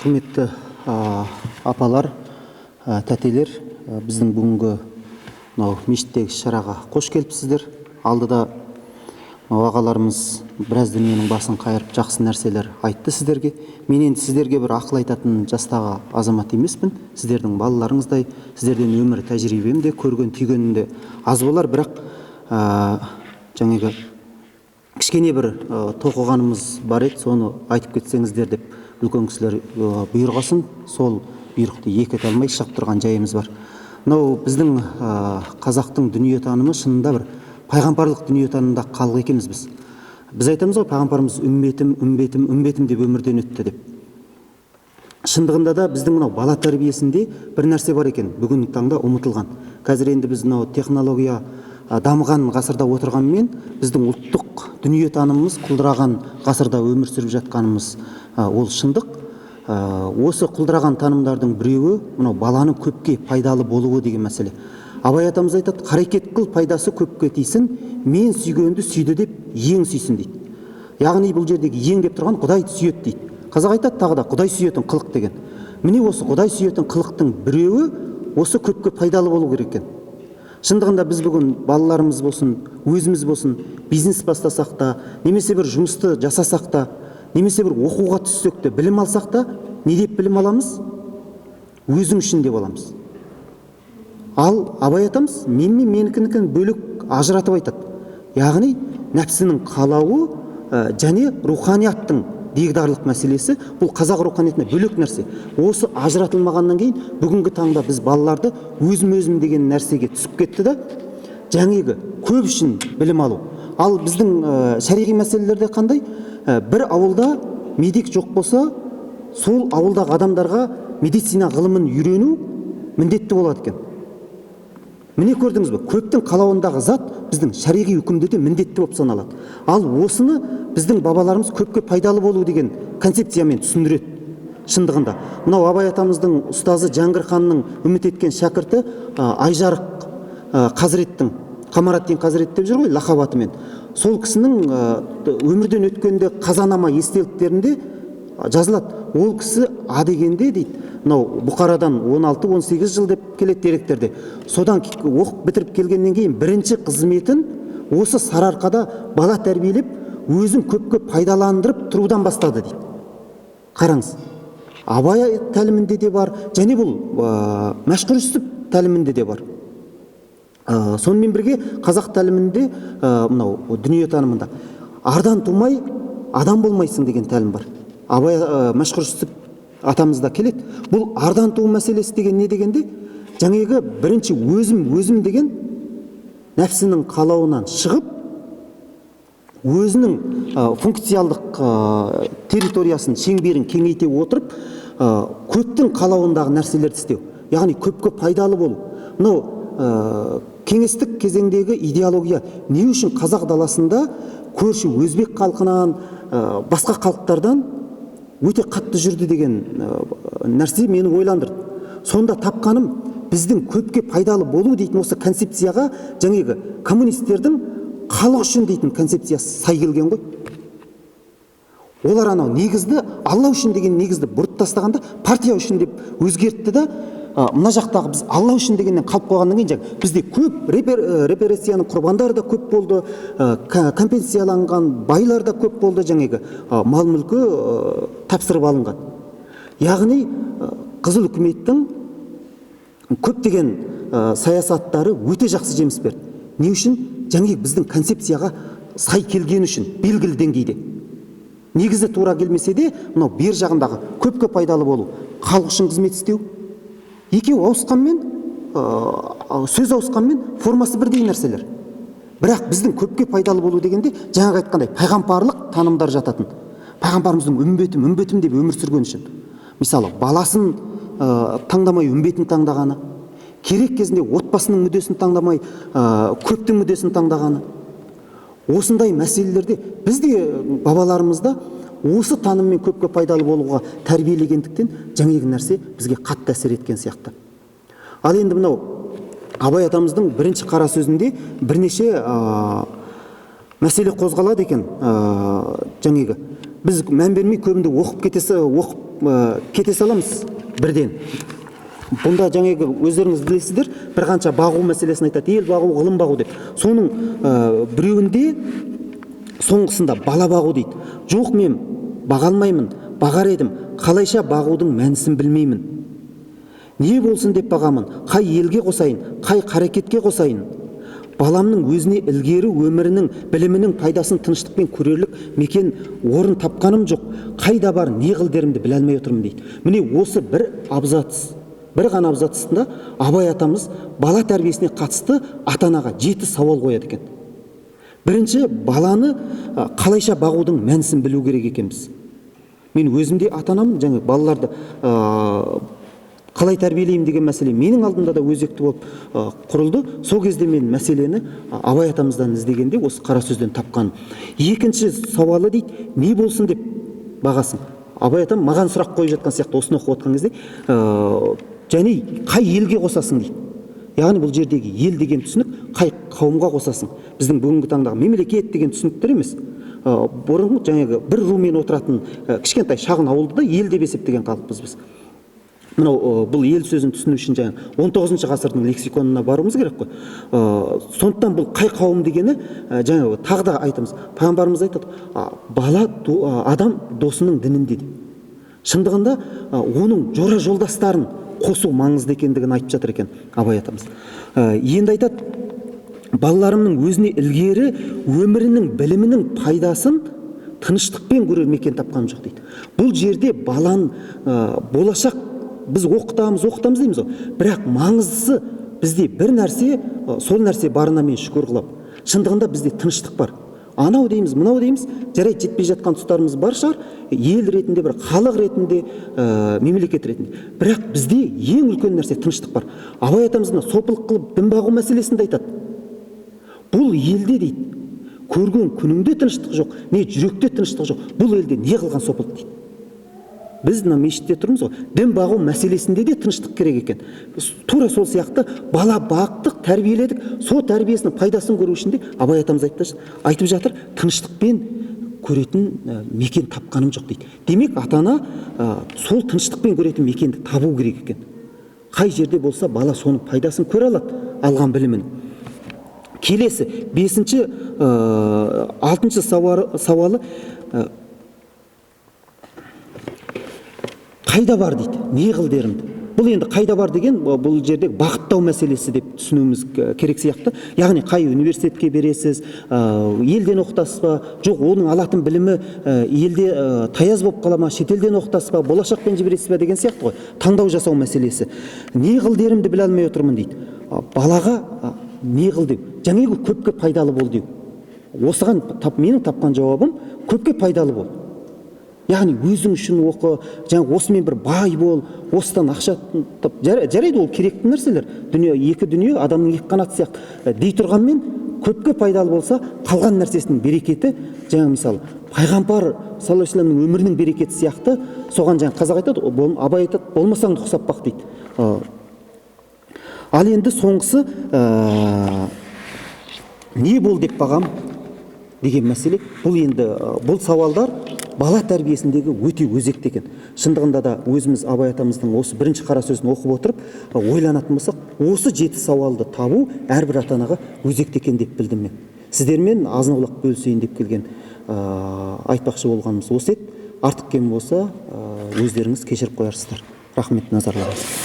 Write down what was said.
Құрметті апалар, тәтелер, біздің бүгінгі мешіттегі шараға қош келіпсіздер. Алдыда ағаларымыз біраз дүниенің басын қайырып, жақсы нәрселер айтты сіздерге. Мен енді сіздерге бір ақыл айтатын жастағы азамат емеспін. Сіздердің балаларыңыздай, сіздерден өмір тәжірибем де, көрген түйгенім де аз болар, бірақ жаңағы кішкене бір тоқығанымыз бар еді, соны айтып кетсеңіздер деп үлкен кісілер бұйырғасын. Сол бұйрықты екі ете алмай шығып тұрған жайымыз бар. Мынау біздің қазақтың дүниетанымы шынында бір пайғамбарлық дүниетанымында халық екенбіз біз. Біз айтамыз ғой, пайғамбарымыз үмбетім деп өмірден өтті деп. Шындығында да біздің мынау бала тәрбиесінде бір нәрсе бар екен, бүгінгі таңда ұмытылған. Қазір енді біз мынау технология дамыған ғасырда отырғанмен, біздің ұлттық дүниетанымымыз құлдыраған ғасырда өмір сүріп жатқанымыз ол шындық. Осы құлдыраған танымдардың біреуі мынау баланың көпке пайдалы болуы деген мәселе. Абай атамыз айтады, қарекет қыл, пайдасы көпке тисін, мен сүйгенді сүйді деп ең сүйсін дейді. Яғни бұл жердегі ең деп тұрған Құдай сүйет дейді. Қазақ айтады тағы да Құдай сүйетін қылық деген. Міне осы Құдай сүйетін қылықтың біреуі осы көпке пайдалы болу керек екен. Шындығында біз бүгін балаларымыз болсын, өзіміз болсын, бизнес бастасақ та, немесе бір жұмысты жасасақ та, немесе бір оқуға түссек те, білім алсақ та, не деп білім аламыз? Өзің үшін деп аламыз. Ал Абай атамыз мен менікінікін бөлек ажыратып айтады. Яғни нәпсінің қалауы және руханияттың дегдарлық мәселесі, бұл қазақ руханиятына бөлек нәрсе. Осы ажыратылмағаннан кейін бүгінгі таңда біз балаларды өзім деген нәрсеге түсіп кетті да, жаңағы көп үшін білім алу. Ал біздің шариғи мәселелерде қандай? Бір ауылда медик жоқ болса, сол ауылдағы адамдарға медицина ғылымын үйрену міндетті болады екен. Міне көрдіңіз бе, көптің қалауындағы зат біздің шариғи үкімде де міндетті болып саналады. Ал осыны біздің бабаларымыз көпке пайдалы болу деген концепциямен түсіндіреді. Шындығында мынау Абай атамыздың ұстазы Жәңгір ханның үміт еткен шәкірті Айжарық Қазіреттің, Қамарат-дин Қазірет деп жүр ғой лақап атымен. Сол кісінің өмірден өткенде қазанама естеліктерінде жазылады. Ол кісі дегенде дейді, мынау Бұқарадан 16-18 жыл деп келеді деректерде. Содан оқып бітіріп келгеннен кейін бірінші қызметін осы Сарыарқада бала тәрбиелеп, өзін көпке пайдаландырып тұрудан бастады дейді. Қараңыз, Абай тәлімінде де бар, және бұл Мәшһүр Жүсіп тәлімінде де бар. Сонымен бірге қазақ тәлімінде, мынау дүниетанымында ардан тумай адам болмайсың деген тәлім бар. Абай Мәшһүр Жүсіп атамызда келеді. Бұл ардан туу мәселесі деген не дегенде, жаңағы бірінші өзім деген нәпсінің қалауынан шығып, өзінің функциялдық территориясын, шеңберін кеңейте отырып, көптің қалауындағы нәрселерді істеу. Яғни көпке пайдалы болу. Мынау кеңестік кезеңдегі идеология не үшін қазақ даласында көрші өзбек халқынан, басқа халықтардан өте қатты жүрді деген нәрсе мені ойландырды. Сонда тапқаным, біздің көпке пайдалы болу дейтін осы концепцияға жаңағы коммунистердің халық үшін дейтін концепциясы сай келген ғой. Олар анау негізді, Алла үшін деген негізді бұрып тастағанда, партия үшін деп өзгертті да, мына жақтағы біз Алла үшін дегеннен қалып қойғаннан кейін бізде көп репрессияның құрбандары да көп болды, компенсияланған байлар да көп болды, жаңағы мал мүлкі тапсырып алынған. Яғни қызыл үкіметтің көптеген саясаттары өте жақсы жеміс берді. Не үшін? Жаңағы біздің концепцияға сай келген үшін, белгілі деңгейде. Негізі тура келмесе де, мынау бер жағындағы көпке пайдалы болу, халық үшін қызмет істеу, екеу ауысқанмен, сөз ауысқанмен формасы бірдей нәрселер. Бірақ біздің көпке пайдалы болу дегенде, жаңағы айтқандай пайғамбарлық танымдар жататын. Пайғамбарымыздың үмбетім деп өмір сүрген үшін. Мысалы, баласын таңдамай үмбетін таңдағаны, керек кезінде отбасының мүддесін таңдамай көптің мүддесін таңдағаны. Осындай мәселелерде бізде бабаларымызда осы таныммен көпке пайдалы болуға тәрбиелегендіктен жаңағы нәрсе бізге қатты әсер еткен сияқты. Ал енді мынау Абай атамыздың бірінші қара сөзінде бірнеше мәселе қозғалады екен. Жаңағы біз мән бермей көбінде оқып кете саламыз бірден. Бұнда жаңағы өздеріңіз білесіздер, бір қанша бағу мәселесін айтады, ел бағу, ғылым бағу деп. Соның біреуінде соңғысында бала бағу дейді. Жоқ, мен баға алмаймын, бағар едім, қалайша бағудың мәнісін білмеймін. Не болсын деп бағамын, қай елге қосайын, қай қарекетке қосайын. Баламның өзіне ілгері өмірінің, білімінің пайдасын тыныштықпен көрерлік мекен орын тапқаным жоқ. Қайда бар, не қылдерімді біле алмай отырмын дейді. Міне осы бір ғана абзацында Абай атамыз бала тәрбиесіне қатысты ата-анаға 7 сауал қояды екен. Бірінші, баланы қалайша бағудың мәнісін білу керек екенбіз. Мен өзімде ата-анам жаңа балаларды қалай тәрбиелеймін деген мәселе менің алдымда да өзекті болып құрылды. Сол кезде мен мәселені Абай атамыздан іздегенде осы қара сөзден тапқаным. Екінші сауалы дейді, не болсын деп бағасын. Абай атам маған сұрақ қойып жатқан сияқты осыны оқып отқан кезде, және қай елге қосасың дейді. Яғни бұл жердегі ел деген түсінік қай қауымға қосасың. Біздің бүгінгі таңдағы мемлекет деген түсініктер емес. Бұрын жаңағы бір румен отыратын кішкентай шағын ауылды да ел деп есептеген халықпыз біз. Мынау бұл ел сөзін түсіну үшін жаңа 19 ғасырдың лексиконына баруымыз керек қой. Сондықтан бұл қай қауым дегені жаңа тағы да айтамыз. Пайғамбарымыз айтады, бала адам досының дінінде дейді. Шындығында оның жора жолдастарын қосу маңызды екендігін айтып жатыр екен Абай атамыз. Енді айтады, балаларымның өзіне ілгері өмірінің, білімінің пайдасын тыныштықпен көрер мекен тапқаным жоқ дейді. Бұл жерде балан болашақ біз оқытамыз дейміз ғой. Бірақ маңыздысы бізде бір нәрсе, сол нәрсе барына мен шүкір қылап. Шындығында бізде тыныштық бар. Анау дейміз, мынау дейміз, жарайды жетпей жатқан тұстарымыз бар шығар, ел ретінде, бір халық ретінде, мемлекет ретінде. Бірақ бізде ең үлкен нәрсе тыныштық бар. Абай атамыздың сопылық қылып дін бағу мәселесінде айтады. Бұл елде дейді, көрген күніңде тыныштық жоқ, не жүректе тыныштық жоқ. Бұл елде не қылған сопылық дейді. Біз мына мешітте тұрмыз ғой, дін бағу мәселесінде де тыныштық керек екен. Тура сол сияқты бала бақтық, тәрбиеледік, сол тәрбиесінің пайдасын көру үшін де Абай атамыз айтып жатыр, тыныштықпен көретін мекен тапқаным жоқ дейді. Демек, ата-ана сол тыныштықпен көретін мекенді табу керек екен. Қай жерде болса бала соның пайдасын көре алады, алған білімін. Келесі, 5-ші, 6-шы сауалы қайда бар дейді, не қыл дерімді. Бұл енді қайда бар деген, бұл жерде бағыттау мәселесі деп түсінуіміз керек сияқты. Яғни қай университетке бересіз, елден оқытасыз ба, жоқ оның алатын білімі елде таяз болып қала ма, шетелден оқытасыз ба, болашақпен жібересіз ба деген сияқты ғой. Таңдау жасау мәселесі. Не қыл дерімді біле алмай отырмын дейді. Балаға не қыл деу, жаңағы көпке пайдалы бол деу. Осыған менің тапқан жауабым көпке пайдалы бол. Яғни өзің үшін оқы, жаңа осымен бір бай бол, осыдан ақша тап. Жарайды, ол керекті нәрселер. Екі дүние адамның екі қанаты сияқты. Дей тұрғанмен көпке пайдалы болса, қалған нәрсесінің берекеті, жаңа мысалы, пайғамбар саллаллаху алейхи вассаламның өмірінің берекеті сияқты, соған жаңа қазақ айтады, Абай айтады, болмасаң да ұқсап бақ дейді. Ал енді соңғысы не бол деп бағам деген мәселе. Бұл енді бұл сауалдар бала тәрбиесіндегі өте өзекті екен. Шындығында да өзіміз Абай атамыздың осы бірінші қара сөзін оқып отырып, ойланатын болсақ, осы 7 сауалды табу әрбір ата-анаға өзекті екен деп білдім мен. Сіздермен азын-аулақ бөлісейін деп келген айтпақшы болғанымыз осы еді. Артық кем болса, өздеріңіз кешіріп қоярсыздар. Рахмет, назарларыңызға.